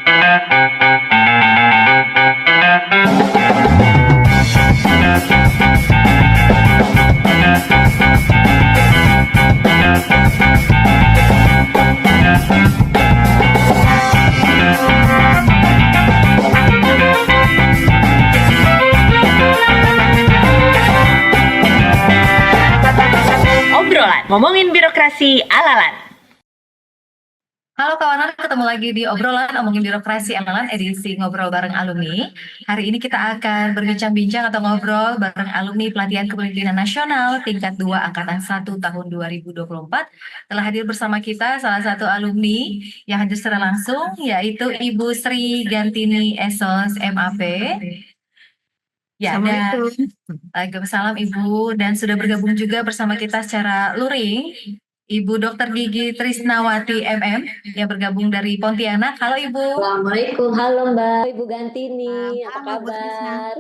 Obrolan ngomongin birokrasi ala-lan. Halo kawan, ketemu lagi di obrolan ngomongin birokrasi ala-lan edisi ngobrol bareng alumni. Hari ini kita akan berbincang-bincang atau ngobrol bareng alumni pelatihan kepemimpinan nasional tingkat 2 angkatan 1 tahun 2024. Telah hadir bersama kita salah satu alumni yang hadir secara langsung, yaitu Ibu Sri Gantini Esos MAP. Ya, dan Waalaikumsalam Ibu, dan sudah bergabung juga bersama kita secara luring Ibu Dr. Gigi Trisnawati MM yang bergabung dari Pontianak. Halo Ibu. Assalamualaikum, halo Mbak Ibu Gantini, apa kabar?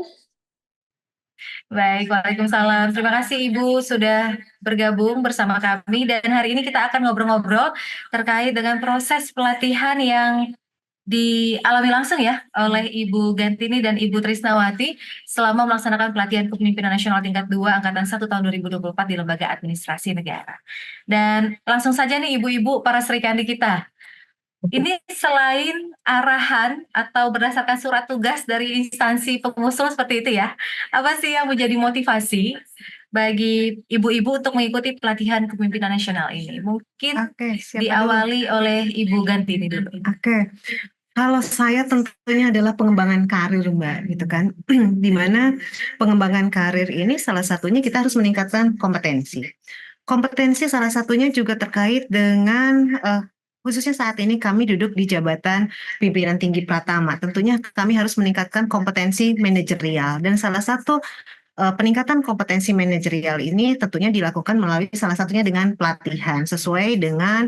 Baik, Waalaikumsalam. Terima kasih Ibu sudah bergabung bersama kami, dan hari ini kita akan ngobrol-ngobrol terkait dengan proses pelatihan yang dialami langsung ya oleh Ibu Gantini dan Ibu Trisnawati selama melaksanakan pelatihan kepemimpinan nasional tingkat 2 angkatan 1 tahun 2024 di Lembaga Administrasi Negara. Dan langsung saja nih Ibu-ibu para Serikandi kita. Ini selain arahan atau berdasarkan surat tugas dari instansi pengusul seperti itu ya, apa sih yang menjadi motivasi bagi ibu-ibu untuk mengikuti pelatihan kepemimpinan nasional ini? Mungkin diawali oleh Ibu Gantini dulu. Kalau saya tentunya adalah pengembangan karir Mbak, gitu kan. Di mana pengembangan karir ini salah satunya kita harus meningkatkan kompetensi. Kompetensi salah satunya juga terkait dengan khususnya saat ini kami duduk di jabatan pimpinan tinggi Pratama. Tentunya kami harus meningkatkan kompetensi manajerial, dan salah satu peningkatan kompetensi manajerial ini tentunya dilakukan melalui salah satunya dengan pelatihan sesuai dengan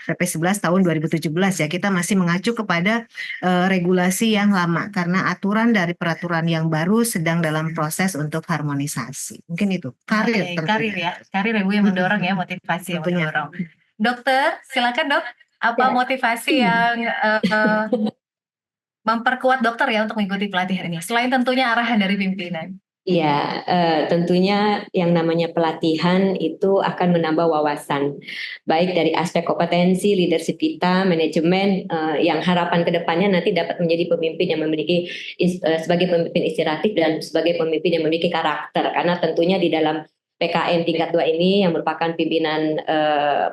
PP 11 tahun 2017 ya. Kita masih mengacu kepada regulasi yang lama karena aturan dari peraturan yang baru sedang dalam proses untuk harmonisasi. Mungkin itu karir. Karir ya, karir Ibu yang mendorong ya, motivasi yang mendorong. Dokter, silakan Dok. Apa motivasi yang memperkuat dokter ya untuk mengikuti pelatihan ini? Selain tentunya arahan dari pimpinan. Iya, tentunya yang namanya pelatihan itu akan menambah wawasan, baik dari aspek kompetensi, leadership kita, manajemen, yang harapan kedepannya nanti dapat menjadi pemimpin yang memiliki sebagai pemimpin inspiratif dan sebagai pemimpin yang memiliki karakter. Karena tentunya di dalam PKN tingkat 2 ini yang merupakan pimpinan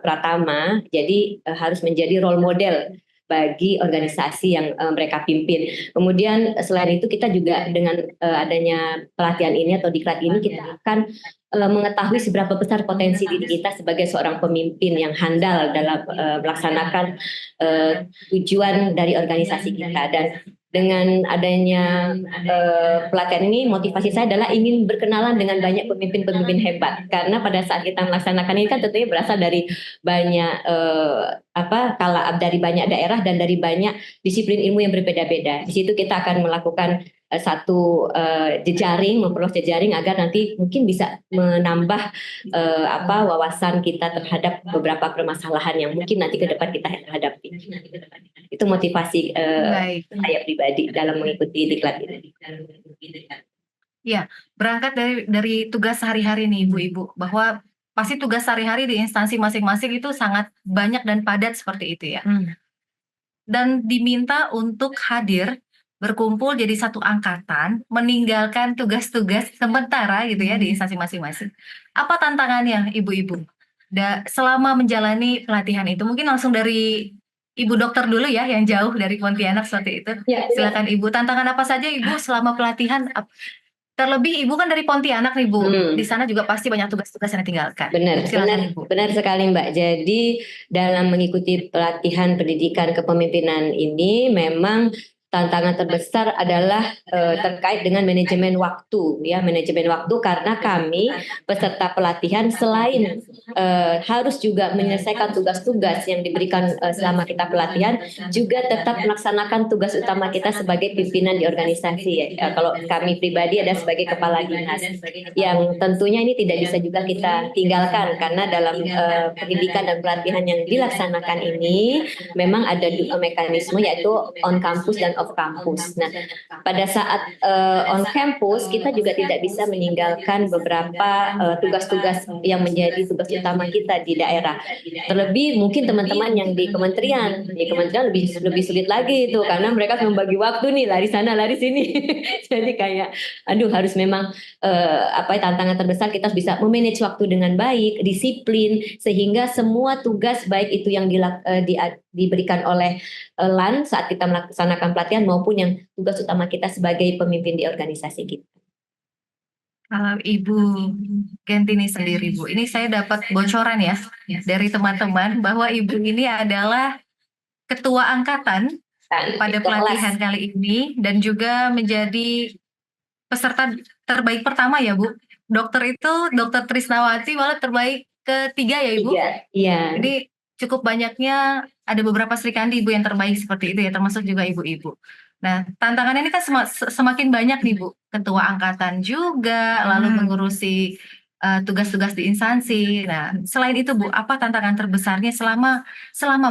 Pratama, jadi harus menjadi role model bagi organisasi yang mereka pimpin. Kemudian selain itu kita juga dengan adanya pelatihan ini atau diklat ini kita akan mengetahui seberapa besar potensi diri kita sebagai seorang pemimpin yang handal dalam melaksanakan tujuan dari organisasi kita. Dan dengan adanya pelatihan ini, motivasi saya adalah ingin berkenalan dengan banyak pemimpin-pemimpin hebat. Karena pada saat kita melaksanakan ini kan tentunya berasal dari banyak dari banyak daerah dan dari banyak disiplin ilmu yang berbeda-beda. Di situ kita akan melakukan satu jejaring, memperluas jejaring agar nanti mungkin bisa menambah wawasan kita terhadap beberapa permasalahan yang mungkin nanti ke depan kita hadapi. Itu motivasi saya pribadi dalam mengikuti diklat ini. Ya, berangkat dari tugas sehari-hari nih Ibu-ibu, bahwa pasti tugas sehari-hari di instansi masing-masing itu sangat banyak dan padat seperti itu ya. Dan diminta untuk hadir berkumpul jadi satu angkatan, meninggalkan tugas-tugas sementara gitu ya di instansi masing-masing. Apa tantangannya Ibu-ibu selama menjalani pelatihan itu? Mungkin langsung dari Ibu Dokter dulu ya, yang jauh dari Pontianak seperti itu. Ya, silakan Ibu, tantangan apa saja Ibu selama pelatihan? Terlebih Ibu kan dari Pontianak nih Bu, di sana juga pasti banyak tugas-tugas yang ditinggalkan. Benar sekali Mbak. Jadi dalam mengikuti pelatihan pendidikan kepemimpinan ini memang tantangan terbesar adalah terkait dengan manajemen waktu, ya, manajemen waktu, karena kami peserta pelatihan selain harus juga menyelesaikan tugas-tugas yang diberikan selama kita pelatihan, juga tetap melaksanakan tugas utama kita sebagai pimpinan di organisasi, ya. Kalau kami pribadi ada sebagai kepala dinas, yang tentunya ini tidak bisa juga kita tinggalkan, karena dalam pendidikan dan pelatihan yang dilaksanakan ini memang ada mekanisme, yaitu on campus dan off campus. Nah, pada saat on campus kita juga tidak bisa meninggalkan beberapa tugas-tugas yang menjadi tugas utama kita di daerah. Terlebih mungkin teman-teman yang di kementerian lebih sulit lagi itu, karena mereka membagi waktu nih, lari sana lari sini. Jadi kayak harus memang tantangan terbesar, kita harus bisa memanage waktu dengan baik, disiplin, sehingga semua tugas baik itu yang diberikan oleh LAN saat kita melaksanakan pelatihan maupun yang tugas utama kita sebagai pemimpin di organisasi kita. Ibu Gentini sendiri, Bu, ini saya dapat bocoran ya dari teman-teman bahwa Ibu ini adalah ketua angkatan pada pelatihan kali ini dan juga menjadi peserta terbaik pertama ya, Bu. Dokter itu Dokter Trisnawati malah terbaik ketiga ya, Ibu? Iya. Jadi cukup banyaknya, ada beberapa Sri Kandi Ibu yang terbaik seperti itu ya, termasuk juga ibu-ibu. Nah, tantangannya ini kan semakin banyak nih, Bu. Ketua angkatan juga, lalu mengurusi tugas-tugas di instansi. Nah, selain itu, Bu, apa tantangan terbesarnya selama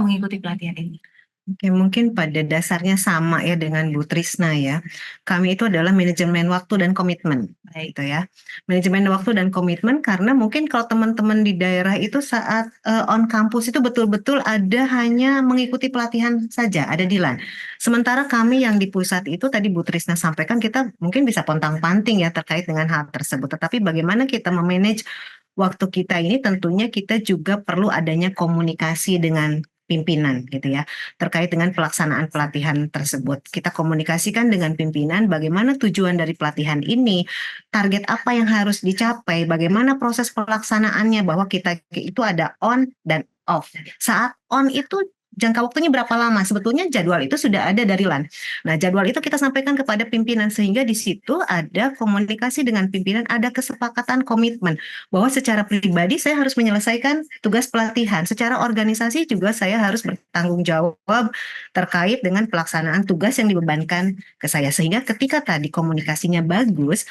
mengikuti pelatihan ini? Oke, mungkin pada dasarnya sama ya dengan Bu Trisna ya. Kami itu adalah manajemen waktu dan komitmen, gitu ya. Manajemen waktu dan komitmen, karena mungkin kalau teman-teman di daerah itu saat on campus itu betul-betul ada hanya mengikuti pelatihan saja, ada di LAN. Sementara kami yang di pusat itu tadi Bu Trisna sampaikan, kita mungkin bisa pontang-panting ya terkait dengan hal tersebut. Tetapi bagaimana kita memanage waktu kita ini, tentunya kita juga perlu adanya komunikasi dengan pimpinan gitu ya, terkait dengan pelaksanaan pelatihan tersebut. Kita komunikasikan dengan pimpinan bagaimana tujuan dari pelatihan ini, target apa yang harus dicapai, bagaimana proses pelaksanaannya, bahwa kita itu ada on dan off. Saat on itu jangka waktunya berapa lama? Sebetulnya jadwal itu sudah ada dari LAN. Nah, jadwal itu kita sampaikan kepada pimpinan, sehingga di situ ada komunikasi dengan pimpinan, ada kesepakatan komitmen bahwa secara pribadi saya harus menyelesaikan tugas pelatihan, secara organisasi juga saya harus bertanggung jawab terkait dengan pelaksanaan tugas yang dibebankan ke saya, sehingga ketika tadi komunikasinya bagus,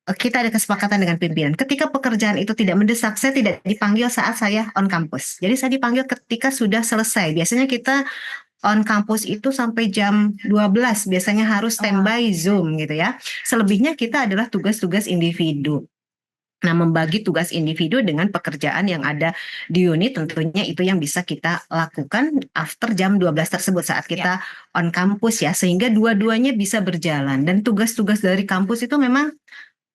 kita ada kesepakatan dengan pimpinan. Ketika pekerjaan itu tidak mendesak, saya tidak dipanggil saat saya on campus. Jadi saya dipanggil ketika sudah selesai. Biasanya kita on campus itu sampai jam 12, biasanya harus standby Zoom gitu ya. Selebihnya kita adalah tugas-tugas individu. Nah, membagi tugas individu dengan pekerjaan yang ada di unit, tentunya itu yang bisa kita lakukan after jam 12 tersebut saat kita on campus ya, sehingga dua-duanya bisa berjalan. Dan tugas-tugas dari kampus itu memang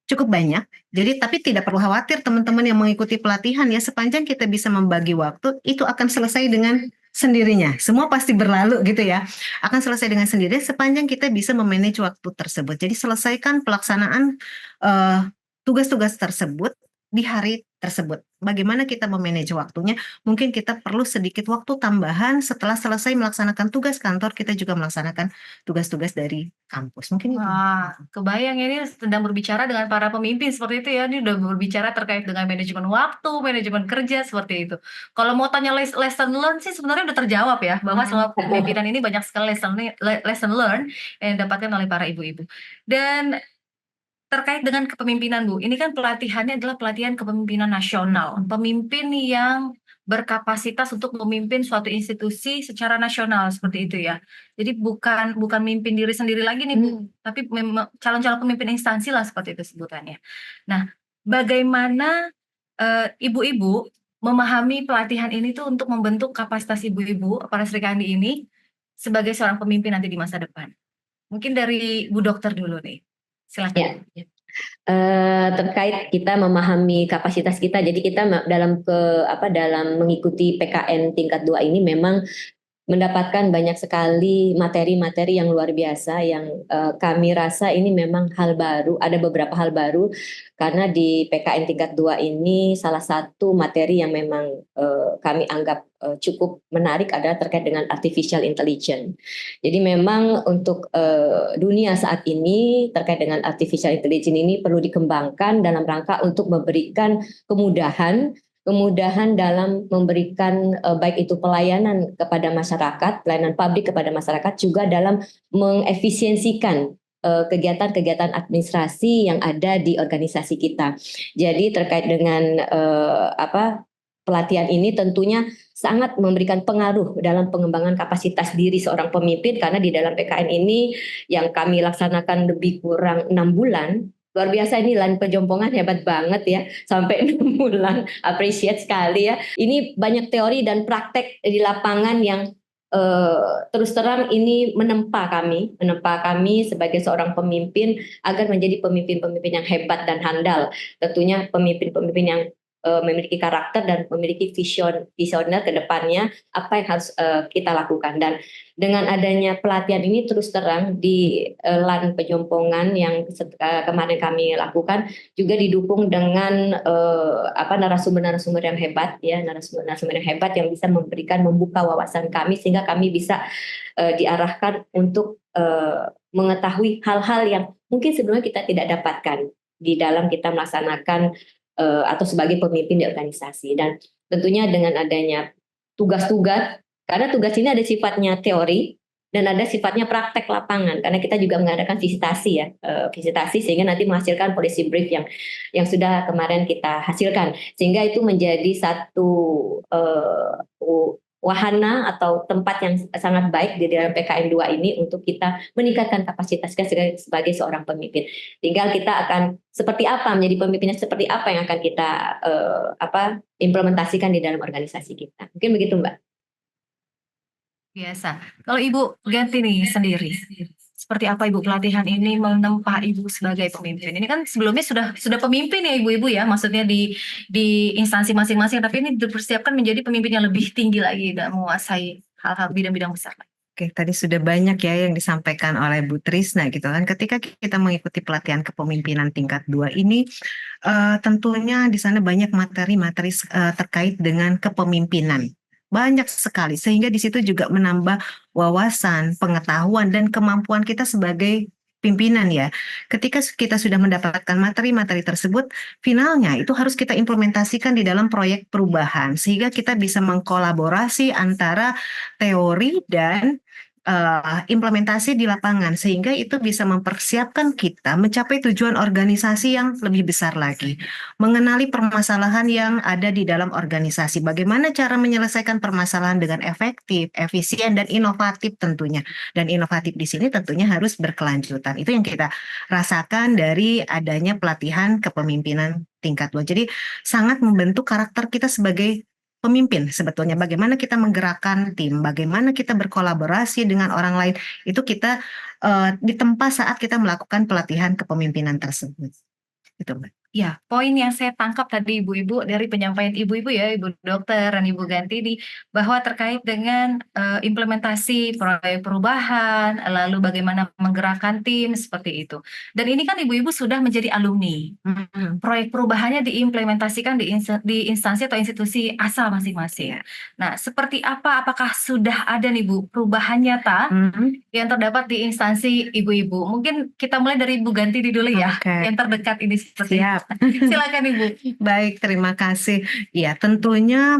cukup banyak. Jadi tapi tidak perlu khawatir teman-teman yang mengikuti pelatihan ya, sepanjang kita bisa membagi waktu, itu akan selesai dengan sendirinya. Semua pasti berlalu gitu ya. Akan selesai dengan sendirinya sepanjang kita bisa memanage waktu tersebut. Jadi selesaikan pelaksanaan tugas-tugas tersebut di hari tersebut. Bagaimana kita memanage waktunya? Mungkin kita perlu sedikit waktu tambahan setelah selesai melaksanakan tugas kantor, kita juga melaksanakan tugas-tugas dari kampus. Mungkin itu. Wah, kebayang ini sedang berbicara dengan para pemimpin seperti itu ya. Ini udah berbicara terkait dengan manajemen waktu, manajemen kerja seperti itu. Kalau mau tanya lesson learn sih sebenarnya udah terjawab ya, bahwa selama kepemimpinan ini banyak sekali lesson learn yang didapatkan oleh para ibu-ibu. Dan terkait dengan kepemimpinan, Bu, ini kan pelatihannya adalah pelatihan kepemimpinan nasional, pemimpin yang berkapasitas untuk memimpin suatu institusi secara nasional seperti itu ya. Jadi bukan mimpin diri sendiri lagi nih, Bu, tapi calon-calon pemimpin instansi lah seperti itu sebutannya. Nah, bagaimana ibu-ibu memahami pelatihan ini tuh untuk membentuk kapasitas ibu-ibu para Sri Kandi ini sebagai seorang pemimpin nanti di masa depan? Mungkin dari Bu Dokter dulu nih. Silakan. Ya. Terkait kita memahami kapasitas kita, jadi kita dalam mengikuti PKN tingkat 2 ini memang mendapatkan banyak sekali materi-materi yang luar biasa yang kami rasa ini memang hal baru, ada beberapa hal baru karena di PKN tingkat 2 ini salah satu materi yang memang kami anggap cukup menarik adalah terkait dengan artificial intelligence. Jadi memang untuk dunia saat ini terkait dengan artificial intelligence ini perlu dikembangkan dalam rangka untuk memberikan kemudahan dalam memberikan baik itu pelayanan kepada masyarakat, pelayanan publik kepada masyarakat, juga dalam mengefisiensikan kegiatan-kegiatan administrasi yang ada di organisasi kita. Jadi terkait dengan pelatihan ini tentunya sangat memberikan pengaruh dalam pengembangan kapasitas diri seorang pemimpin, karena di dalam PKN ini yang kami laksanakan lebih kurang 6 bulan. Luar biasa, ini Lan Pejompongan hebat banget ya, sampai 6 bulan, appreciate sekali ya. Ini banyak teori dan praktek di lapangan yang terus terang ini menempa kami sebagai seorang pemimpin agar menjadi pemimpin-pemimpin yang hebat dan handal. Tentunya pemimpin-pemimpin yang memiliki karakter dan memiliki visioner ke depannya apa yang harus kita lakukan. Dan dengan adanya pelatihan ini terus terang di LAN Pejompongan yang kemarin kami lakukan juga didukung dengan narasumber-narasumber yang hebat ya, narasumber yang hebat yang bisa membuka wawasan kami sehingga kami bisa diarahkan untuk mengetahui hal-hal yang mungkin sebelumnya kita tidak dapatkan di dalam kita melaksanakan atau sebagai pemimpin di organisasi. Dan tentunya dengan adanya tugas-tugas, karena tugas ini ada sifatnya teori dan ada sifatnya praktek lapangan, karena kita juga mengadakan visitasi sehingga nanti menghasilkan policy brief yang sudah kemarin kita hasilkan, sehingga itu menjadi satu wahana atau tempat yang sangat baik di dalam PKN 2 ini untuk kita meningkatkan kapasitas kita sebagai seorang pemimpin. Tinggal kita akan seperti apa, menjadi pemimpinnya seperti apa yang akan kita implementasikan di dalam organisasi kita. Mungkin begitu, Mbak. Biasa. Kalau Ibu Ganti nih sendiri, seperti apa Ibu pelatihan ini menempa Ibu sebagai pemimpin? Ini kan sebelumnya sudah pemimpin ya Ibu-ibu ya, maksudnya di instansi masing-masing, tapi ini dipersiapkan menjadi pemimpin yang lebih tinggi lagi dan menguasai hal-hal bidang-bidang besar. Oke, tadi sudah banyak ya yang disampaikan oleh Bu Trisna gitu kan. Ketika kita mengikuti pelatihan kepemimpinan tingkat 2 ini, tentunya di sana banyak materi-materi terkait dengan kepemimpinan. Banyak sekali, sehingga di situ juga menambah wawasan, pengetahuan, dan kemampuan kita sebagai pimpinan ya. Ketika kita sudah mendapatkan materi-materi tersebut, finalnya itu harus kita implementasikan di dalam proyek perubahan, sehingga kita bisa mengkolaborasi antara teori dan implementasi di lapangan, sehingga itu bisa mempersiapkan kita mencapai tujuan organisasi yang lebih besar lagi. Mengenali permasalahan yang ada di dalam organisasi, bagaimana cara menyelesaikan permasalahan dengan efektif, efisien, dan inovatif tentunya. Dan inovatif di sini tentunya harus berkelanjutan. Itu yang kita rasakan dari adanya pelatihan kepemimpinan tingkat 2. Jadi sangat membentuk karakter kita sebagai pemimpin sebetulnya, bagaimana kita menggerakkan tim, bagaimana kita berkolaborasi dengan orang lain, itu kita ditempa saat kita melakukan pelatihan kepemimpinan tersebut. Itu, Mbak. Ya, poin yang saya tangkap tadi Ibu-ibu dari penyampaian Ibu-ibu ya, Ibu Dokter dan Ibu Ganti di bahwa terkait dengan implementasi proyek perubahan, lalu bagaimana menggerakkan tim seperti itu. Dan ini kan Ibu-ibu sudah menjadi alumni. Proyek perubahannya diimplementasikan di instansi atau institusi asal masing-masing. Nah, seperti apa? Apakah sudah ada nih Bu perubahan nyata yang terdapat di instansi Ibu-ibu? Mungkin kita mulai dari Ibu Ganti dulu ya, yang terdekat ini seperti Siap. Silakan Ibu. Baik, terima kasih. Ya, tentunya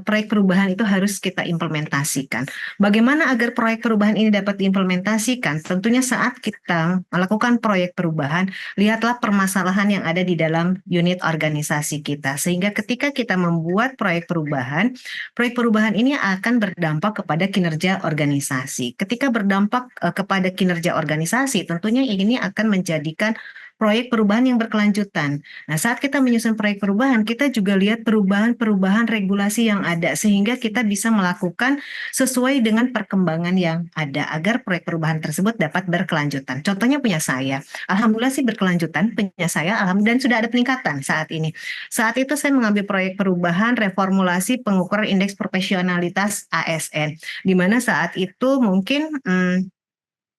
proyek perubahan itu harus kita implementasikan. Bagaimana agar proyek perubahan ini dapat diimplementasikan? Tentunya saat kita melakukan proyek perubahan, lihatlah permasalahan yang ada di dalam unit organisasi kita. Sehingga ketika kita membuat proyek perubahan ini akan berdampak kepada kinerja organisasi. Ketika berdampak kepada kinerja organisasi, tentunya ini akan menjadikan proyek perubahan yang berkelanjutan. Nah, saat kita menyusun proyek perubahan, kita juga lihat perubahan-perubahan regulasi yang ada sehingga kita bisa melakukan sesuai dengan perkembangan yang ada agar proyek perubahan tersebut dapat berkelanjutan. Contohnya punya saya, alhamdulillah sih berkelanjutan punya saya, alhamdulillah dan sudah ada peningkatan saat ini. Saat itu saya mengambil proyek perubahan reformulasi pengukuran indeks profesionalitas ASN, di mana saat itu mungkin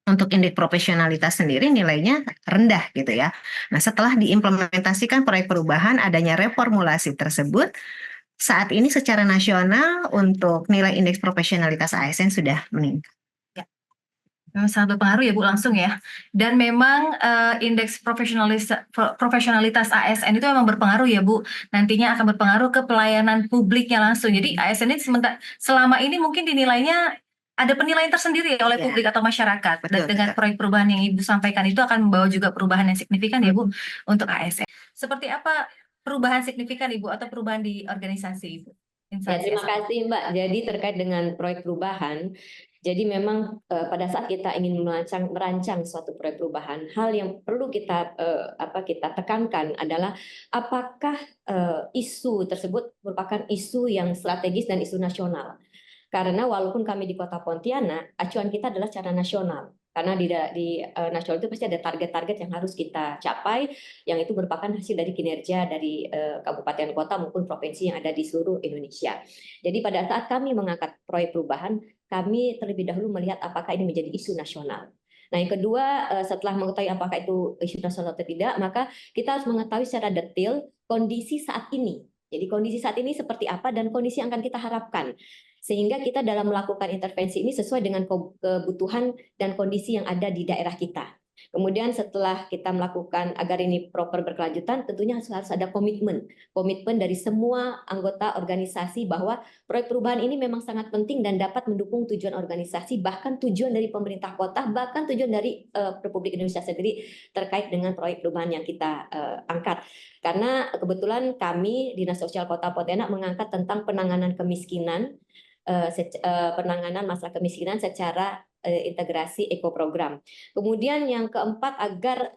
untuk indeks profesionalitas sendiri nilainya rendah gitu ya. Nah, setelah diimplementasikan proyek perubahan adanya reformulasi tersebut, saat ini secara nasional untuk nilai indeks profesionalitas ASN sudah meningkat. Memang sangat berpengaruh ya Bu langsung ya. Dan memang indeks profesionalitas ASN itu memang berpengaruh ya Bu. Nantinya akan berpengaruh ke pelayanan publiknya langsung. Jadi ASN ini selama ini mungkin dinilainya ada penilaian tersendiri oleh publik atau masyarakat. Dan dengan proyek perubahan yang Ibu sampaikan itu akan membawa juga perubahan yang signifikan ya Bu untuk ASN. Seperti apa perubahan signifikan Ibu atau perubahan di organisasi Ibu? Ya, terima kasih Mbak. Jadi terkait dengan proyek perubahan, jadi memang pada saat kita ingin merancang suatu proyek perubahan, hal yang perlu kita tekankan adalah apakah isu tersebut merupakan isu yang strategis dan isu nasional. Karena walaupun kami di Kota Pontianak, acuan kita adalah secara nasional. Karena di nasional itu pasti ada target-target yang harus kita capai, yang itu merupakan hasil dari kinerja dari kabupaten kota maupun provinsi yang ada di seluruh Indonesia. Jadi pada saat kami mengangkat proyek perubahan, kami terlebih dahulu melihat apakah ini menjadi isu nasional. Nah, yang kedua, setelah mengetahui apakah itu isu nasional atau tidak, maka kita harus mengetahui secara detail kondisi saat ini. Jadi kondisi saat ini seperti apa dan kondisi yang akan kita harapkan. Sehingga kita dalam melakukan intervensi ini sesuai dengan kebutuhan dan kondisi yang ada di daerah kita. Kemudian setelah kita melakukan agar ini proper berkelanjutan, tentunya harus ada komitmen dari semua anggota organisasi bahwa proyek perubahan ini memang sangat penting dan dapat mendukung tujuan organisasi, bahkan tujuan dari pemerintah kota, bahkan tujuan dari Republik Indonesia sendiri terkait dengan proyek perubahan yang kita angkat. Karena kebetulan kami Dinas Sosial Kota Pontianak mengangkat tentang penanganan kemiskinan, penanganan masalah kemiskinan secara integrasi ekoprogram. Kemudian yang keempat, agar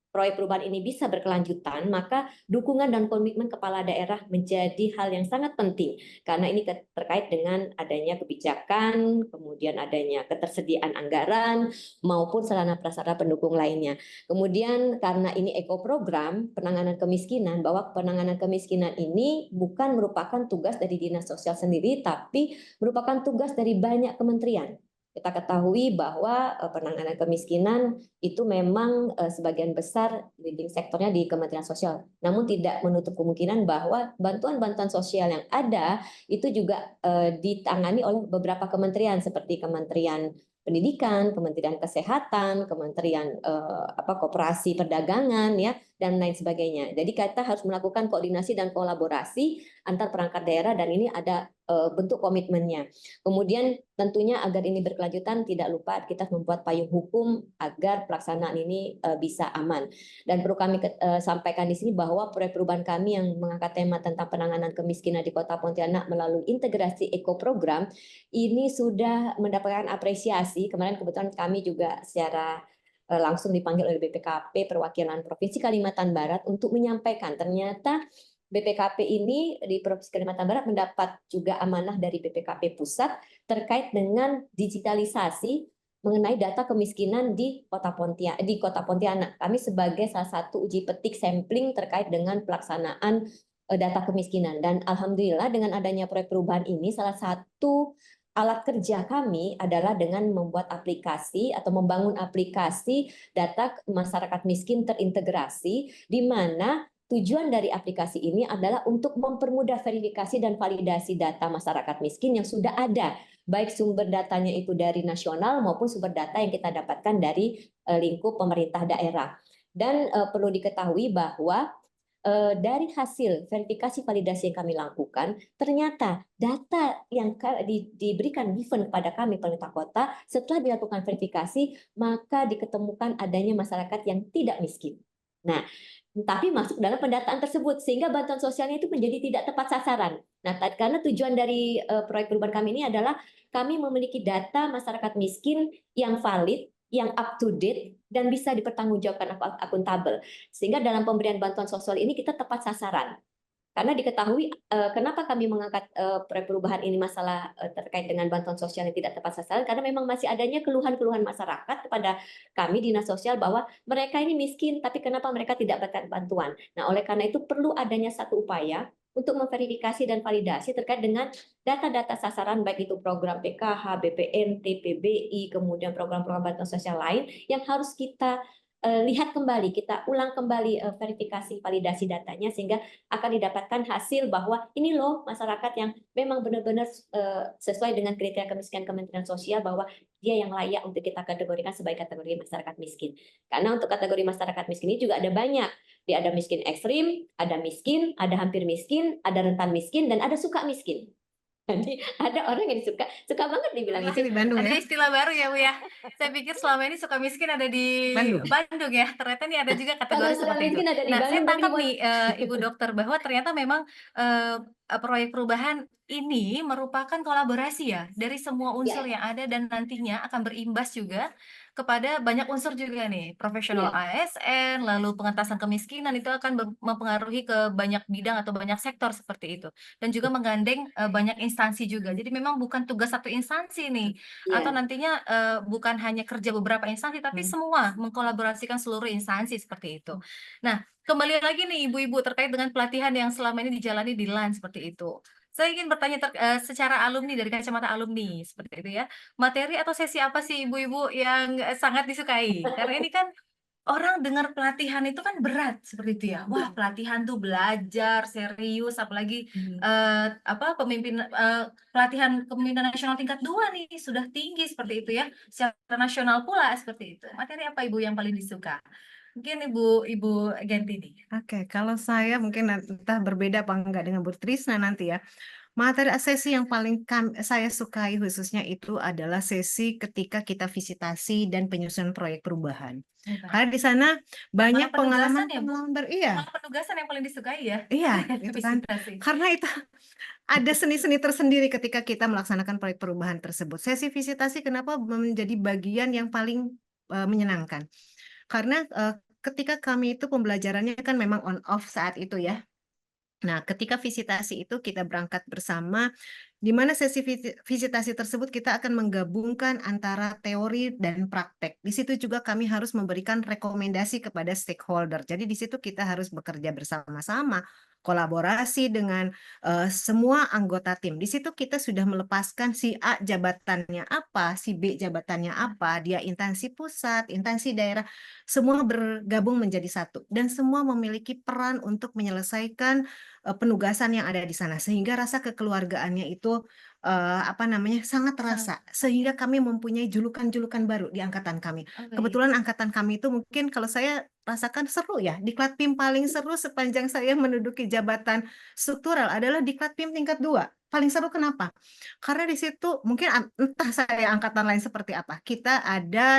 proyek perubahan ini bisa berkelanjutan, maka dukungan dan komitmen kepala daerah menjadi hal yang sangat penting. Karena ini terkait dengan adanya kebijakan, kemudian adanya ketersediaan anggaran, maupun sarana prasarana pendukung lainnya. Kemudian karena ini ekoprogram, penanganan kemiskinan, bahwa penanganan kemiskinan ini bukan merupakan tugas dari Dinas Sosial sendiri, tapi merupakan tugas dari banyak kementerian. Kita ketahui bahwa penanganan kemiskinan itu memang sebagian besar leading sektornya di Kementerian Sosial. Namun tidak menutup kemungkinan bahwa bantuan-bantuan sosial yang ada itu juga ditangani oleh beberapa kementerian seperti Kementerian Pendidikan, Kementerian Kesehatan, Kementerian Koperasi Perdagangan ya dan lain sebagainya. Jadi kita harus melakukan koordinasi dan kolaborasi antar perangkat daerah dan ini ada bentuk komitmennya. Kemudian tentunya agar ini berkelanjutan tidak lupa kita membuat payung hukum agar pelaksanaan ini bisa aman. Dan perlu kami sampaikan di sini bahwa proyek perubahan kami yang mengangkat tema tentang penanganan kemiskinan di Kota Pontianak melalui integrasi ekoprogram ini sudah mendapatkan apresiasi. Kemarin kebetulan kami juga secara langsung dipanggil oleh BPKP perwakilan Provinsi Kalimantan Barat untuk menyampaikan ternyata BPKP ini di Provinsi Kalimantan Barat mendapat juga amanah dari BPKP Pusat terkait dengan digitalisasi mengenai data kemiskinan di Kota Pontianak. Kami sebagai salah satu uji petik sampling terkait dengan pelaksanaan data kemiskinan. Dan alhamdulillah dengan adanya proyek perubahan ini salah satu alat kerja kami adalah dengan membuat aplikasi atau membangun aplikasi data masyarakat miskin terintegrasi di mana tujuan dari aplikasi ini adalah untuk mempermudah verifikasi dan validasi data masyarakat miskin yang sudah ada, baik sumber datanya itu dari nasional maupun sumber data yang kita dapatkan dari lingkup pemerintah daerah. Dan perlu diketahui bahwa dari hasil verifikasi validasi yang kami lakukan, ternyata data yang diberikan given kepada kami pemerintah kota setelah dilakukan verifikasi, maka diketemukan adanya masyarakat yang tidak miskin. Nah, tapi masuk dalam pendataan tersebut sehingga bantuan sosialnya itu menjadi tidak tepat sasaran. Nah, karena tujuan dari proyek perubahan kami ini adalah kami memiliki data masyarakat miskin yang valid, yang up to date dan bisa dipertanggungjawabkan atau akuntabel. Sehingga dalam pemberian bantuan sosial ini kita tepat sasaran. Karena diketahui kenapa kami mengangkat proyek perubahan ini masalah terkait dengan bantuan sosial yang tidak tepat sasaran, karena memang masih adanya keluhan-keluhan masyarakat kepada kami dinas sosial bahwa mereka ini miskin, tapi kenapa mereka tidak dapat bantuan. Nah, oleh karena itu perlu adanya satu upaya untuk memverifikasi dan validasi terkait dengan data-data sasaran, baik itu program PKH, BPNT, PBI, kemudian program-program bantuan sosial lain yang harus kita lihat kembali, kita ulang kembali verifikasi validasi datanya sehingga akan didapatkan hasil bahwa ini loh masyarakat yang memang benar-benar sesuai dengan kriteria kemiskinan Kementerian Sosial, bahwa dia yang layak untuk kita kategorikan sebagai kategori masyarakat miskin. Karena untuk kategori masyarakat miskin ini juga ada banyak. Dia ada miskin ekstrim, ada hampir miskin, ada rentan miskin, dan ada suka miskin. Jadi ada orang yang suka banget dibilang Masih miskin. di Bandung Ada ya? istilah baru ya Bu ya. Saya pikir selama ini suka miskin ada di Bandung. Bandung ya. Ternyata ini ada juga Kalau kategori suka seperti itu. miskin ada di Nah, saya Bandung, tapi tangkap buat nih Ibu Dokter bahwa ternyata memang proyek perubahan ini merupakan kolaborasi ya dari semua unsur ya, yang ada, dan nantinya akan berimbas juga kepada banyak unsur juga nih, profesional ya. ASN, lalu pengentasan kemiskinan itu akan mempengaruhi ke banyak bidang atau banyak sektor seperti itu, dan juga menggandeng banyak instansi juga. Jadi memang bukan tugas satu instansi nih, atau Iya. nantinya bukan hanya kerja beberapa instansi, tapi semua mengkolaborasikan seluruh instansi seperti itu. Nah, kembali lagi nih Ibu-ibu terkait dengan pelatihan yang selama ini dijalani di LAN seperti itu. Saya ingin bertanya secara alumni, dari kacamata alumni seperti itu ya. Materi atau sesi apa sih Ibu-ibu yang sangat disukai? Karena ini kan orang dengar pelatihan itu kan berat seperti itu ya. Wah, pelatihan tuh belajar serius, apalagi pelatihan kepemimpinan nasional tingkat 2 nih sudah tinggi seperti itu ya. Secara nasional pula seperti itu. Materi apa Ibu yang paling disuka? Mungkin Ibu Genti nih. Oke, kalau saya mungkin entah berbeda apa enggak dengan Bu Trisna nanti ya. Materi sesi yang paling saya sukai khususnya itu adalah sesi ketika kita visitasi dan penyusunan proyek perubahan. Karena di sana banyak penugasan ya, Bu? pengalaman iya, Malah penugasan yang paling disukai ya. iya, gitu kan. Visitasi. Karena itu ada seni-seni tersendiri ketika kita melaksanakan proyek perubahan tersebut. Sesi visitasi kenapa menjadi bagian yang paling menyenangkan? Karena ketika kami itu pembelajarannya kan memang on off saat itu ya. Nah, ketika visitasi itu kita berangkat bersama, di mana sesi visitasi tersebut kita akan menggabungkan antara teori dan praktek. Di situ juga kami harus memberikan rekomendasi kepada stakeholder. Jadi di situ kita harus bekerja bersama-sama, kolaborasi dengan semua anggota tim. Di situ kita sudah melepaskan si A jabatannya apa, si B jabatannya apa, dia instansi pusat, instansi daerah, semua bergabung menjadi satu dan semua memiliki peran untuk menyelesaikan penugasan yang ada di sana, sehingga rasa kekeluargaannya itu sangat terasa, sehingga kami mempunyai julukan-julukan baru di angkatan kami. Kebetulan angkatan kami itu mungkin kalau saya rasakan seru ya, Diklat PIM paling seru sepanjang saya menduduki jabatan struktural adalah Diklat PIM tingkat 2. Paling seru kenapa? Karena di situ mungkin entah saya angkatan lain seperti apa. Kita ada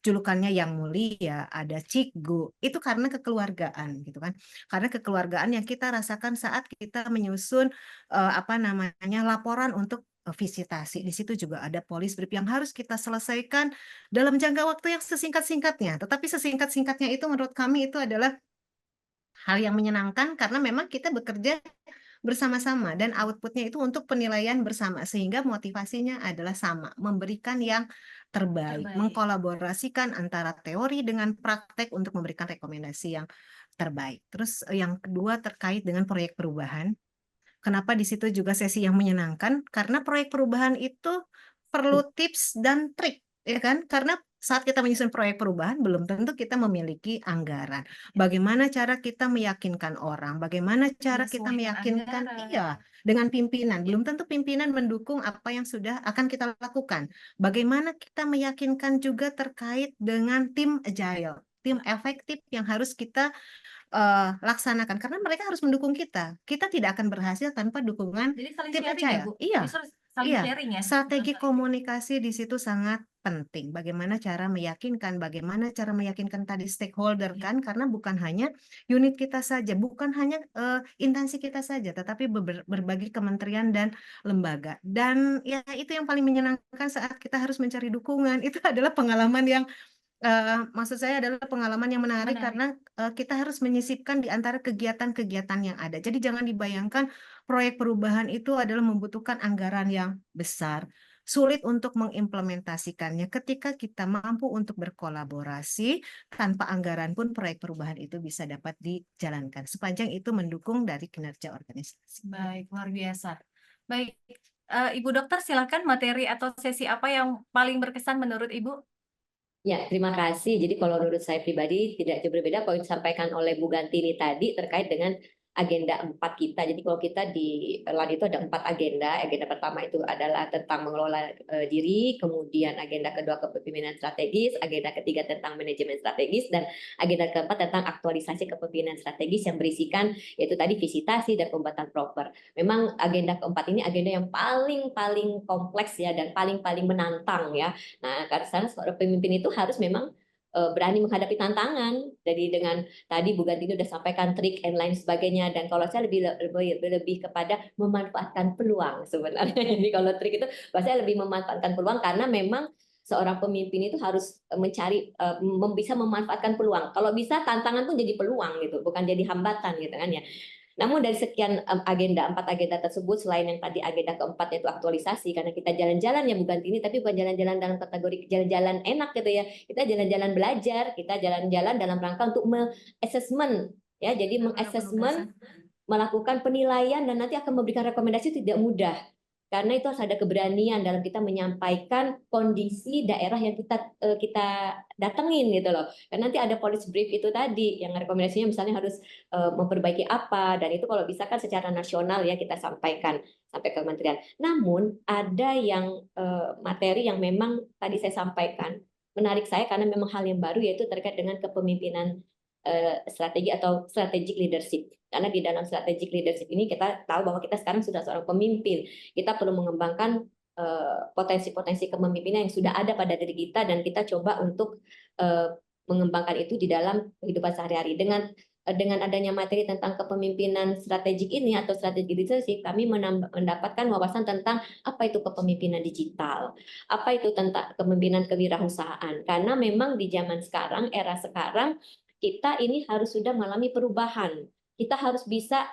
julukannya Yang Mulia, ada Cikgu. Itu karena kekeluargaan gitu kan. Karena kekeluargaan yang kita rasakan saat kita menyusun laporan untuk visitasi. Di situ juga ada polis brief yang harus kita selesaikan dalam jangka waktu yang sesingkat-singkatnya. Tetapi sesingkat-singkatnya itu menurut kami itu adalah hal yang menyenangkan karena memang kita bekerja bersama-sama dan outputnya itu untuk penilaian bersama, sehingga motivasinya adalah sama, memberikan yang terbaik, mengkolaborasikan antara teori dengan praktek untuk memberikan rekomendasi yang terbaik. Terus yang kedua terkait dengan proyek perubahan. Kenapa di situ juga sesi yang menyenangkan? Karena proyek perubahan itu perlu tips dan trik, ya kan? Karena saat kita menyusun proyek perubahan, belum tentu kita memiliki anggaran. Bagaimana cara kita meyakinkan orang? Bagaimana cara kita meyakinkan, iya, dengan pimpinan? Belum tentu pimpinan mendukung apa yang sudah akan kita lakukan. Bagaimana kita meyakinkan juga terkait dengan tim agile, tim efektif yang harus kita laksanakan, karena mereka harus mendukung kita. Kita tidak akan berhasil tanpa dukungan Jadi saling tim sharing ya, agile. Bu? Iya, saling Iya, sharing ya. strategi komunikasi di situ sangat penting. Bagaimana cara meyakinkan tadi stakeholder kan, karena bukan hanya unit kita saja, bukan hanya instansi kita saja, tetapi berbagai kementerian dan lembaga. Dan ya itu yang paling menyenangkan saat kita harus mencari dukungan. Itu adalah pengalaman yang maksud saya adalah pengalaman yang menarik Menarik. karena kita harus menyisipkan di antara kegiatan-kegiatan yang ada. Jadi jangan dibayangkan proyek perubahan itu adalah membutuhkan anggaran yang besar, sulit untuk mengimplementasikannya. Ketika kita mampu untuk berkolaborasi, tanpa anggaran pun proyek perubahan itu bisa dapat dijalankan. Sepanjang itu mendukung dari kinerja organisasi. Baik, luar biasa. Baik, Ibu Dokter silakan materi atau sesi apa yang paling berkesan menurut Ibu? Ya, terima kasih. Jadi kalau menurut saya pribadi tidak jauh berbeda poin disampaikan oleh Bu Gantini tadi terkait dengan agenda 4 kita. Jadi kalau kita di LAN itu ada 4 agenda. Agenda pertama itu adalah tentang mengelola diri, kemudian agenda kedua kepemimpinan strategis, agenda ketiga tentang manajemen strategis, dan agenda keempat tentang aktualisasi kepemimpinan strategis yang berisikan yaitu tadi visitasi dan pembuatan proper. Memang agenda keempat ini agenda yang paling kompleks ya dan paling menantang ya. Nah, karena seorang pemimpin itu harus memang berani menghadapi tantangan. Jadi dengan tadi Bu Gantini sudah sampaikan trik and lain sebagainya, dan kalau saya lebih kepada memanfaatkan peluang sebenarnya. Jadi kalau trik itu saya lebih memanfaatkan peluang karena memang seorang pemimpin itu harus mencari bisa memanfaatkan peluang. Kalau bisa tantangan pun jadi peluang gitu, bukan jadi hambatan gitu kan ya. Namun dari sekian agenda, 4 agenda tersebut, selain yang tadi agenda keempat yaitu aktualisasi, karena kita jalan-jalan ya Bu Gantini, tapi bukan jalan-jalan dalam kategori jalan-jalan enak gitu ya. Kita jalan-jalan belajar, kita jalan-jalan dalam rangka untuk assessment ya. Jadi mengassessment, melakukan penilaian, dan nanti akan memberikan rekomendasi tidak mudah. Karena itu harus ada keberanian dalam kita menyampaikan kondisi daerah yang kita datengin gitu loh. Karena nanti ada policy brief itu tadi yang rekomendasinya misalnya harus memperbaiki apa, dan itu kalau bisa kan secara nasional ya kita sampaikan sampai ke kementerian. Namun ada yang materi yang memang tadi saya sampaikan menarik saya karena memang hal yang baru, yaitu terkait dengan kepemimpinan strategi atau strategic leadership. Karena di dalam strategic leadership ini kita tahu bahwa kita sekarang sudah seorang pemimpin. Kita perlu mengembangkan potensi-potensi kepemimpinan yang sudah ada pada diri kita, dan kita coba untuk mengembangkan itu di dalam kehidupan sehari-hari. Dengan adanya materi tentang kepemimpinan strategik ini atau strategic leadership, kami mendapatkan wawasan tentang apa itu kepemimpinan digital, apa itu tentang kepemimpinan kewirausahaan. Karena memang di zaman sekarang, era sekarang, kita ini harus sudah mengalami perubahan. Kita harus bisa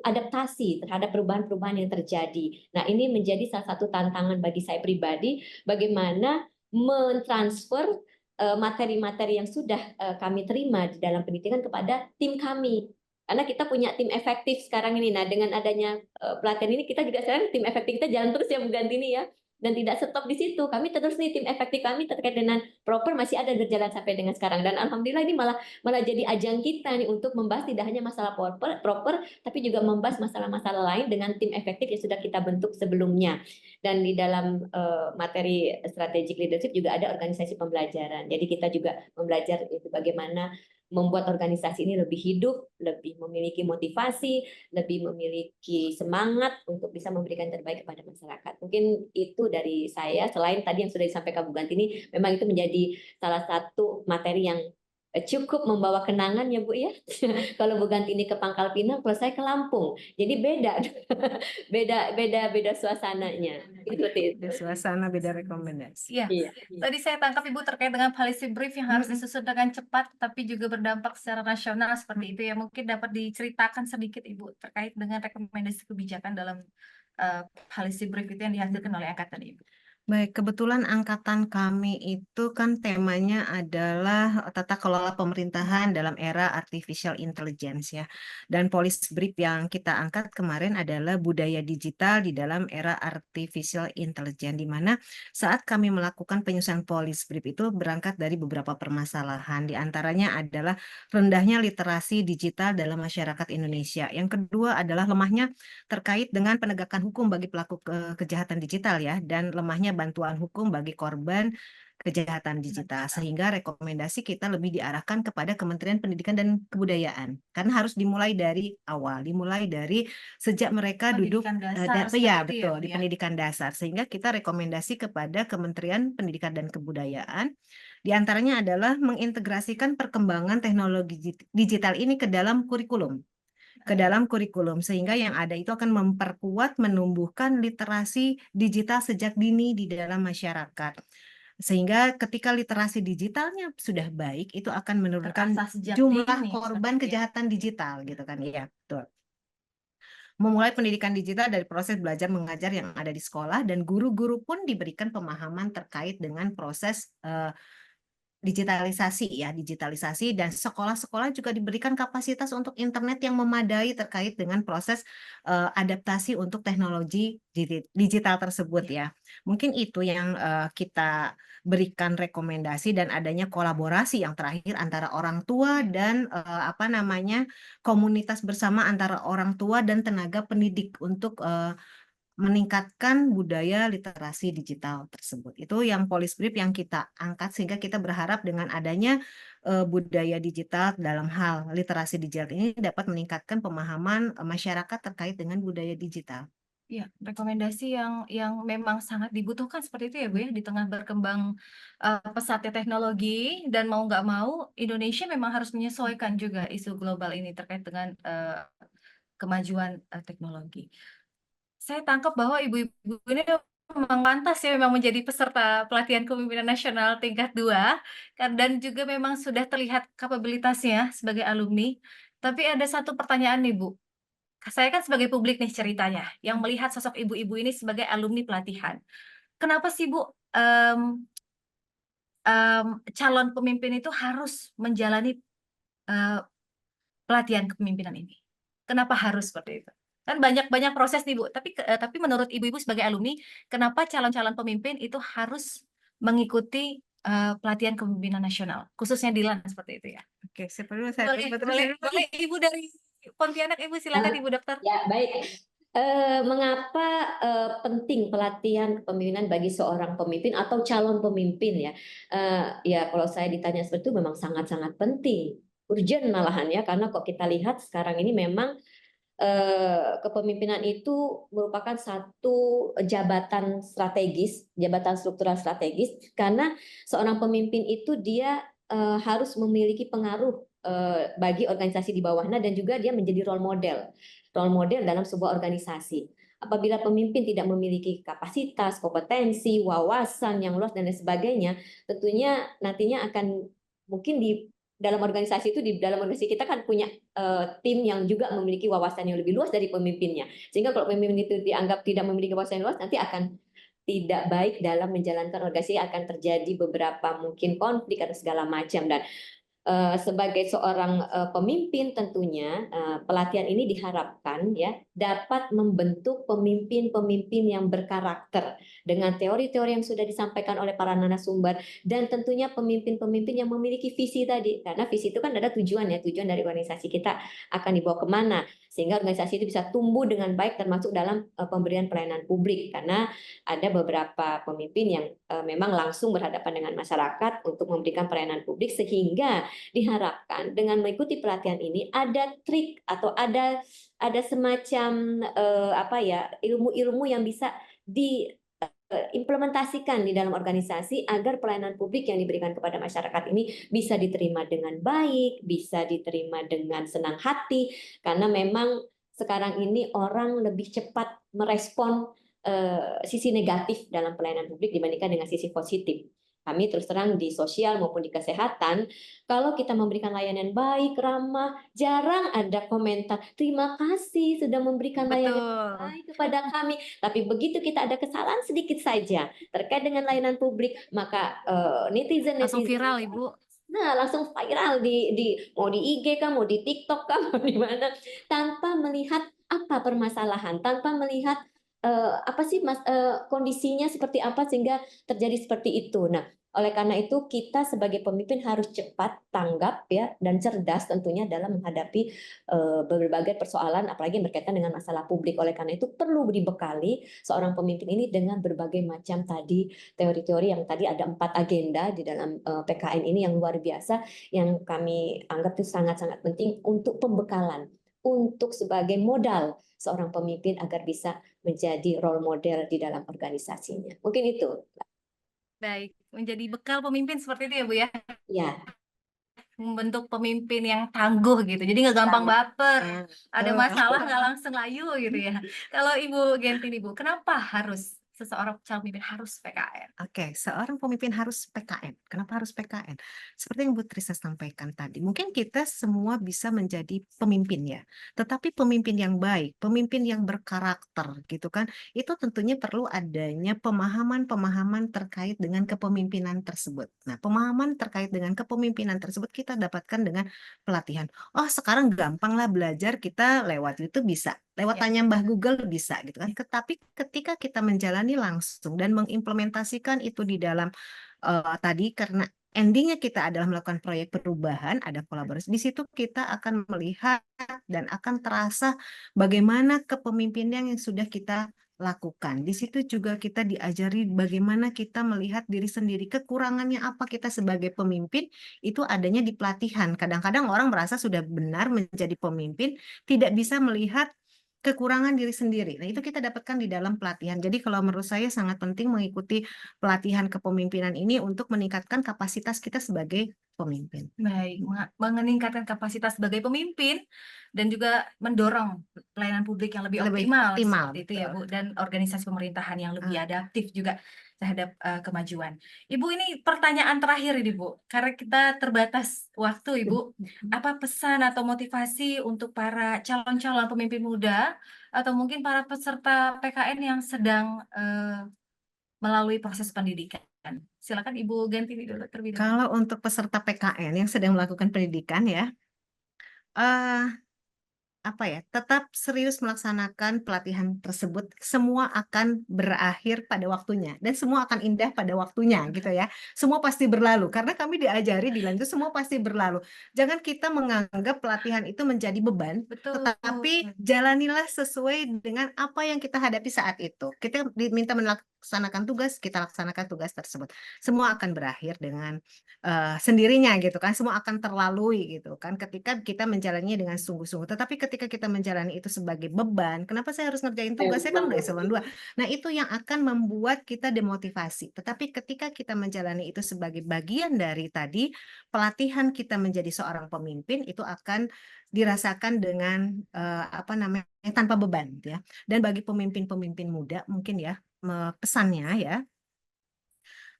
adaptasi terhadap perubahan-perubahan yang terjadi. Nah, ini menjadi salah satu tantangan bagi saya pribadi, bagaimana mentransfer materi-materi yang sudah kami terima di dalam pendidikan kepada tim kami. Karena kita punya tim efektif sekarang ini. Nah, dengan adanya pelatihan ini, kita juga sekarang tim efektif kita jalan terus ya Bu Gantini ya. Dan tidak stop di situ. Kami terus nih tim efektif kami terkait dengan proper masih ada berjalan sampai dengan sekarang. Dan alhamdulillah ini malah jadi ajang kita nih untuk membahas tidak hanya masalah proper, tapi juga membahas masalah-masalah lain dengan tim efektif yang sudah kita bentuk sebelumnya. Dan di dalam materi strategic leadership juga ada organisasi pembelajaran. Jadi kita juga membelajar itu bagaimana membuat organisasi ini lebih hidup, lebih memiliki motivasi, lebih memiliki semangat untuk bisa memberikan terbaik kepada masyarakat. Mungkin itu dari saya. Selain tadi yang sudah disampaikan Bu Gantini, memang itu menjadi salah satu materi yang cukup membawa kenangan ya Bu ya. Kalau Bu Gantini ke Pangkal Pinang, kalau saya ke Lampung, jadi beda suasananya. Beda suasana, beda rekomendasi. Iya. Iya. Tadi saya tangkap Ibu terkait dengan policy brief yang harus disusun dengan cepat, tapi juga berdampak secara nasional seperti itu ya. Mungkin dapat diceritakan sedikit Ibu terkait dengan rekomendasi kebijakan dalam policy brief itu yang dihasilkan oleh angkatan Ibu. Baik, kebetulan angkatan kami itu kan temanya adalah tata kelola pemerintahan dalam era artificial intelligence ya. Dan policy brief yang kita angkat kemarin adalah budaya digital di dalam era artificial intelligence, di mana saat kami melakukan penyusunan policy brief itu berangkat dari beberapa permasalahan. Di antaranya adalah rendahnya literasi digital dalam masyarakat Indonesia. Yang kedua adalah lemahnya terkait dengan penegakan hukum bagi pelaku kejahatan digital ya, dan lemahnya bantuan hukum bagi korban kejahatan digital, sehingga rekomendasi kita lebih diarahkan kepada Kementerian Pendidikan dan Kebudayaan, karena harus dimulai dari awal, dimulai dari sejak mereka duduk Pendidikan dasar ya seperti itu betul ya, di Bu, ya. pendidikan dasar, sehingga kita rekomendasi kepada Kementerian Pendidikan dan Kebudayaan, di antaranya adalah mengintegrasikan perkembangan teknologi digital ini ke dalam kurikulum, sehingga yang ada itu akan memperkuat, menumbuhkan literasi digital sejak dini di dalam masyarakat. Sehingga ketika literasi digitalnya sudah baik, itu akan menurunkan Terasah sejak jumlah dini korban seperti itu ya. kejahatan digital gitu kan. Iya, betul. Memulai pendidikan digital dari proses belajar mengajar yang ada di sekolah, dan guru-guru pun diberikan pemahaman terkait dengan proses digitalisasi, dan sekolah-sekolah juga diberikan kapasitas untuk internet yang memadai terkait dengan proses adaptasi untuk teknologi digital tersebut ya. Mungkin itu yang kita berikan rekomendasi, dan adanya kolaborasi yang terakhir antara orang tua dan komunitas bersama antara orang tua dan tenaga pendidik untuk meningkatkan budaya literasi digital tersebut. Itu yang policy brief yang kita angkat, sehingga kita berharap dengan adanya budaya digital dalam hal literasi digital ini dapat meningkatkan pemahaman masyarakat terkait dengan budaya digital. Iya, rekomendasi yang memang sangat dibutuhkan seperti itu ya, Bu, ya, di tengah berkembang pesatnya teknologi, dan mau nggak mau Indonesia memang harus menyesuaikan juga isu global ini terkait dengan kemajuan teknologi. Saya tangkap bahwa ibu-ibu ini memang pantas ya memang menjadi peserta pelatihan kepemimpinan nasional tingkat 2, dan juga memang sudah terlihat kapabilitasnya sebagai alumni. Tapi ada satu pertanyaan nih, Bu. Saya kan sebagai publik nih ceritanya, yang melihat sosok ibu-ibu ini sebagai alumni pelatihan. Kenapa sih, Bu, calon pemimpin itu harus menjalani pelatihan kepemimpinan ini? Kenapa harus seperti itu? Kan banyak proses nih, Bu, tapi menurut ibu-ibu sebagai alumni, kenapa calon-calon pemimpin itu harus mengikuti pelatihan kepemimpinan nasional, khususnya di LAN seperti itu ya? Oke, saya Boleh Ibu dari Pontianak, Ibu silakan Ibu Dokter. Ya, baik. Mengapa penting pelatihan kepemimpinan bagi seorang pemimpin atau calon pemimpin ya? Ya, kalau saya ditanya seperti itu memang sangat-sangat penting, urgent malahan ya, karena kok kita lihat sekarang ini memang kepemimpinan itu merupakan satu jabatan strategis, jabatan struktural strategis, karena seorang pemimpin itu dia harus memiliki pengaruh bagi organisasi di bawahnya, dan juga dia menjadi role model dalam sebuah organisasi. Apabila pemimpin tidak memiliki kapasitas, kompetensi, wawasan yang luas dan lain sebagainya, tentunya nantinya akan mungkin di dalam organisasi kita kan punya tim yang juga memiliki wawasan yang lebih luas dari pemimpinnya. Sehingga kalau pemimpin itu dianggap tidak memiliki wawasan yang luas, nanti akan tidak baik dalam menjalankan organisasi, akan terjadi beberapa mungkin konflik atau segala macam. Dan sebagai seorang pemimpin tentunya pelatihan ini diharapkan ya dapat membentuk pemimpin-pemimpin yang berkarakter dengan teori-teori yang sudah disampaikan oleh para narasumber, dan tentunya pemimpin-pemimpin yang memiliki visi tadi, karena visi itu kan ada tujuan dari organisasi kita akan dibawa kemana, sehingga organisasi itu bisa tumbuh dengan baik termasuk dalam pemberian pelayanan publik, karena ada beberapa pemimpin yang memang langsung berhadapan dengan masyarakat untuk memberikan pelayanan publik, sehingga diharapkan dengan mengikuti pelatihan ini ada trik atau ada semacam ilmu-ilmu yang bisa diimplementasikan di dalam organisasi agar pelayanan publik yang diberikan kepada masyarakat ini bisa diterima dengan baik, bisa diterima dengan senang hati, karena memang sekarang ini orang lebih cepat merespon sisi negatif dalam pelayanan publik dibandingkan dengan sisi positif. Kami terus terang di sosial maupun di kesehatan, kalau kita memberikan layanan baik, ramah, jarang ada komentar, terima kasih sudah memberikan layanan baik kepada kami. Tapi begitu kita ada kesalahan sedikit saja terkait dengan layanan publik, maka netizen Langsung viral, Ibu. Nah, langsung viral mau di IG kah, mau di TikTok kah, mau di mana, tanpa melihat apa permasalahan, tanpa melihat apa sih kondisinya seperti apa sehingga terjadi seperti itu. Nah, Oleh karena itu kita sebagai pemimpin harus cepat tanggap ya dan cerdas tentunya dalam menghadapi berbagai persoalan apalagi yang berkaitan dengan masalah publik. Oleh karena itu perlu dibekali seorang pemimpin ini dengan berbagai macam tadi teori-teori yang tadi ada 4 agenda di dalam PKN ini yang luar biasa yang kami anggap itu sangat-sangat penting untuk pembekalan untuk sebagai modal seorang pemimpin agar bisa menjadi role model di dalam organisasinya. Mungkin itu. Baik, menjadi bekal pemimpin seperti itu ya Bu ya. Ya, Membentuk pemimpin yang tangguh gitu. Jadi nggak gampang baper. Ada masalah nggak langsung layu gitu ya. Kalau Ibu Genti nih Bu, kenapa harus seseorang calon pemimpin harus PKN? Oke, seorang pemimpin harus PKN. Kenapa harus PKN? Seperti yang Bu Trisa sampaikan tadi, mungkin kita semua bisa menjadi pemimpin ya, tetapi pemimpin yang baik, pemimpin yang berkarakter gitu kan, itu tentunya perlu adanya pemahaman-pemahaman terkait dengan kepemimpinan tersebut. Nah, pemahaman terkait dengan kepemimpinan tersebut kita dapatkan dengan pelatihan. Oh, sekarang gampang lah belajar, kita lewat YouTube bisa. Lewat Ya. tanya Mbah Google bisa gitu kan. Tetapi ketika kita menjalani langsung dan mengimplementasikan itu di dalam tadi karena endingnya kita adalah melakukan proyek perubahan, ada kolaborasi. Di situ kita akan melihat dan akan terasa bagaimana kepemimpinan yang sudah kita lakukan. Di situ juga kita diajari bagaimana kita melihat diri sendiri, kekurangannya apa kita sebagai pemimpin, itu adanya di pelatihan. Kadang-kadang orang merasa sudah benar menjadi pemimpin, tidak bisa melihat kekurangan diri sendiri. Nah, itu kita dapatkan di dalam pelatihan. Jadi kalau menurut saya sangat penting mengikuti pelatihan kepemimpinan ini untuk meningkatkan kapasitas kita sebagai pemimpin. Baik, meningkatkan kapasitas sebagai pemimpin dan juga mendorong pelayanan publik yang lebih Lebih optimal, optimal, seperti itu ya betul. Bu, dan organisasi pemerintahan yang lebih adaptif juga terhadap kemajuan. Ibu, ini pertanyaan terakhir ini Bu, karena kita terbatas waktu Ibu, apa pesan atau motivasi untuk para calon-calon pemimpin muda atau mungkin para peserta PKN yang sedang melalui proses pendidikan? Silakan Ibu Ganti dulu terlebih dahulu. Kalau untuk peserta PKN yang sedang melakukan pendidikan ya, eh apa ya, tetap serius melaksanakan pelatihan tersebut. Semua akan berakhir pada waktunya dan semua akan indah pada waktunya gitu ya. Semua pasti berlalu karena kami diajari di lanjut semua pasti berlalu. Jangan kita menganggap pelatihan itu menjadi beban, Betul. tetapi jalanilah sesuai dengan apa yang kita hadapi saat itu. Kita diminta melaksanakan tugas, kita laksanakan tugas tersebut. Semua akan berakhir dengan sendirinya gitu kan, semua akan terlalui gitu kan ketika kita menjalaninya dengan sungguh-sungguh. Tetapi ketika kita menjalani itu sebagai beban, kenapa saya harus ngerjain tugas, saya kan udah eselon 2. Nah, itu yang akan membuat kita demotivasi. Tetapi ketika kita menjalani itu sebagai bagian dari tadi pelatihan kita menjadi seorang pemimpin, itu akan dirasakan dengan apa namanya, tanpa beban ya. Dan bagi pemimpin-pemimpin muda mungkin ya, pesannya ya,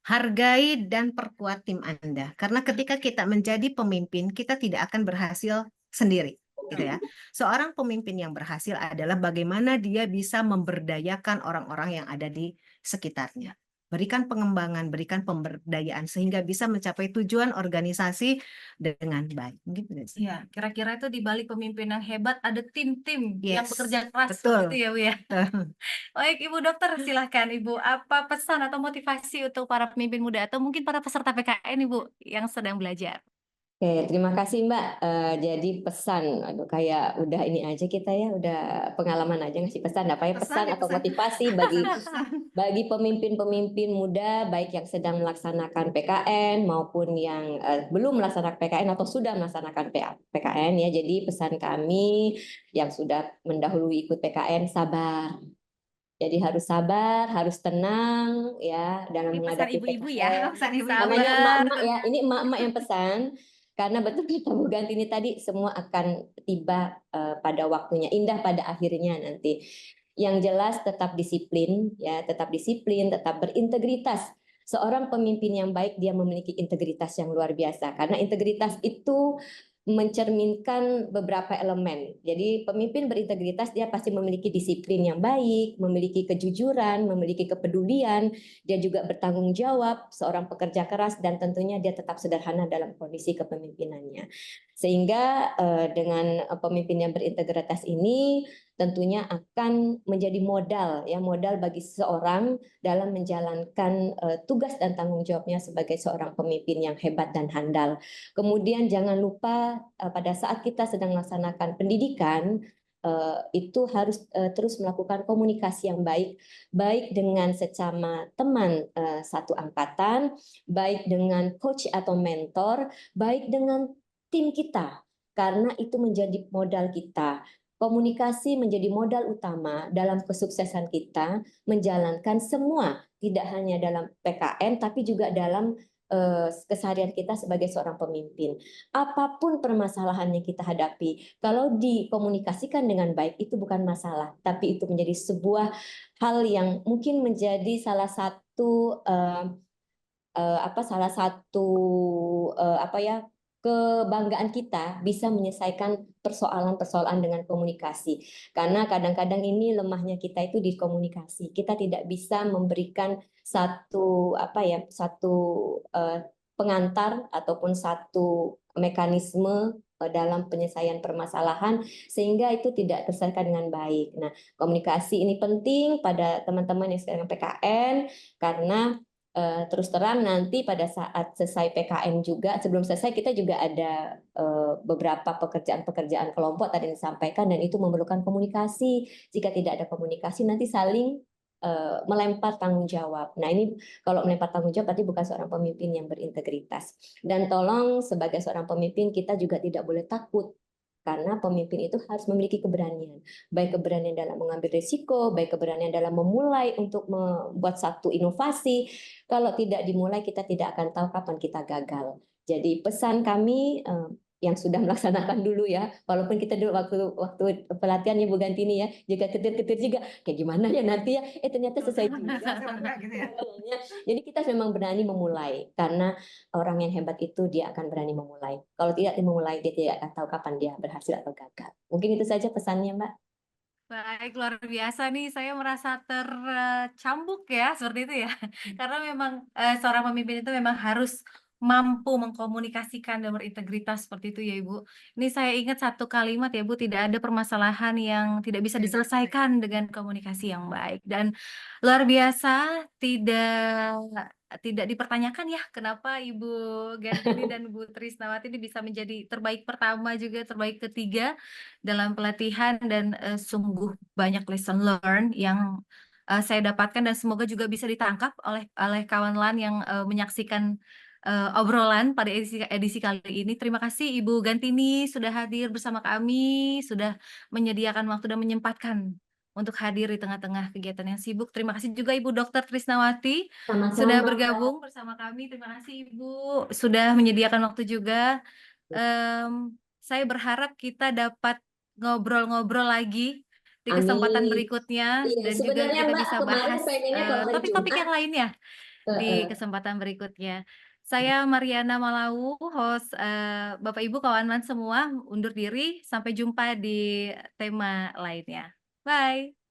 hargai dan perkuat tim Anda. Karena ketika kita menjadi pemimpin, kita tidak akan berhasil sendiri, gitu ya. Seorang pemimpin yang berhasil adalah bagaimana dia bisa memberdayakan orang-orang yang ada di sekitarnya. Berikan pengembangan, berikan pemberdayaan sehingga bisa mencapai tujuan organisasi dengan baik. Gitu sih. Ya, kira-kira itu di balik pemimpin yang hebat ada tim-tim yang Yes, bekerja keras betul. seperti itu ya, Bu ya. Baik, Ibu Dokter, silahkan Ibu. Apa pesan atau motivasi untuk para pemimpin muda atau mungkin para peserta PKN Ibu yang sedang belajar? Oke, terima kasih Mbak. Jadi pesan, aduh kayak udah ini aja kita ya, udah pengalaman aja ngasih pesan, apa ya pesan atau motivasi bagi pemimpin-pemimpin muda, baik yang sedang melaksanakan PKN maupun yang belum melaksanakan PKN atau sudah melaksanakan PKN ya. Jadi pesan kami yang sudah mendahului ikut PKN, sabar. Jadi harus sabar, harus tenang ya dalam Ini pesan menghadapi ibu-ibu PKN. ya, pesan ibu-ibu. Namanya Sabar. emak-emak ya, ini emak-emak yang pesan. Karena betul kata Bu Ganti ini tadi, semua akan tiba pada waktunya, indah pada akhirnya nanti. Yang jelas tetap disiplin, ya, tetap disiplin, tetap berintegritas. Seorang pemimpin yang baik dia memiliki integritas yang luar biasa. Karena integritas itu mencerminkan beberapa elemen. Jadi pemimpin berintegritas dia pasti memiliki disiplin yang baik, memiliki kejujuran, memiliki kepedulian, dia juga bertanggung jawab, seorang pekerja keras dan tentunya dia tetap sederhana dalam kondisi kepemimpinannya. Sehingga dengan pemimpin yang berintegritas ini tentunya akan menjadi modal ya, modal bagi seseorang dalam menjalankan tugas dan tanggung jawabnya sebagai seorang pemimpin yang hebat dan handal. Kemudian jangan lupa pada saat kita sedang melaksanakan pendidikan itu harus terus melakukan komunikasi yang baik, baik dengan sesama teman satu angkatan, baik dengan coach atau mentor, baik dengan tim kita, karena itu menjadi modal kita. Komunikasi menjadi modal utama dalam kesuksesan kita menjalankan semua, tidak hanya dalam PKN, tapi juga dalam keseharian kita sebagai seorang pemimpin. Apapun permasalahan yang kita hadapi, kalau dikomunikasikan dengan baik itu bukan masalah, tapi itu menjadi sebuah hal yang mungkin menjadi salah satu salah satu apa ya, kebanggaan kita bisa menyelesaikan persoalan-persoalan dengan komunikasi. Karena kadang-kadang ini lemahnya kita itu di komunikasi. Kita tidak bisa memberikan satu pengantar ataupun satu mekanisme dalam penyelesaian permasalahan sehingga itu tidak terselesaikan dengan baik. Nah, komunikasi ini penting pada teman-teman yang sekarang PKN karena terus terang nanti pada saat selesai PKN juga, sebelum selesai kita juga ada beberapa pekerjaan-pekerjaan kelompok tadi yang disampaikan dan itu memerlukan komunikasi. Jika tidak ada komunikasi nanti saling melempar tanggung jawab. Nah ini kalau melempar tanggung jawab berarti bukan seorang pemimpin yang berintegritas. Dan tolong sebagai seorang pemimpin kita juga tidak boleh takut. Karena pemimpin itu harus memiliki keberanian. Baik keberanian dalam mengambil risiko, baik keberanian dalam memulai untuk membuat satu inovasi. Kalau tidak dimulai, kita tidak akan tahu kapan kita gagal. Jadi pesan kami yang sudah melaksanakan dulu ya, walaupun kita dulu waktu pelatihan Ibu Gantini ya, juga ketir-ketir juga, kayak gimana ya nanti ya, ternyata selesai juga. Gitu ya. Jadi kita memang berani memulai, karena orang yang hebat itu dia akan berani memulai. Kalau tidak memulai, dia tidak akan tahu kapan dia berhasil atau gagal. Mungkin itu saja pesannya, Mbak. Baik, luar biasa nih. Saya merasa tercambuk ya, seperti itu ya. Karena memang seorang pemimpin itu memang harus mampu mengkomunikasikan dan berintegritas seperti itu ya, Ibu. Ini saya ingat satu kalimat ya, Bu, tidak ada permasalahan yang tidak bisa diselesaikan dengan komunikasi yang baik. Dan luar biasa, tidak dipertanyakan ya kenapa Ibu Gantini dan Bu Trisnawati ini bisa menjadi terbaik pertama juga terbaik ketiga dalam pelatihan dan sungguh banyak lesson learn yang saya dapatkan dan semoga juga bisa ditangkap oleh kawan lain yang menyaksikan obrolan pada edisi kali ini. Terima kasih Ibu Gantini sudah hadir bersama kami, sudah menyediakan waktu dan menyempatkan untuk hadir di tengah-tengah kegiatan yang sibuk. Terima kasih juga Ibu Dr. Trisnawati sudah Sama-sama. bergabung bersama kami. Terima kasih Ibu sudah menyediakan waktu juga. Saya berharap kita dapat ngobrol-ngobrol lagi di kesempatan Amin. berikutnya Iya, dan juga sebenarnya kita Mbak bisa kemarin bahas pengennya kalau hari topik-topik Jumat, yang lainnya di kesempatan berikutnya. Saya Mariana Malau, host Bapak Ibu kawan-kawan semua undur diri. Sampai jumpa di tema lainnya. Bye.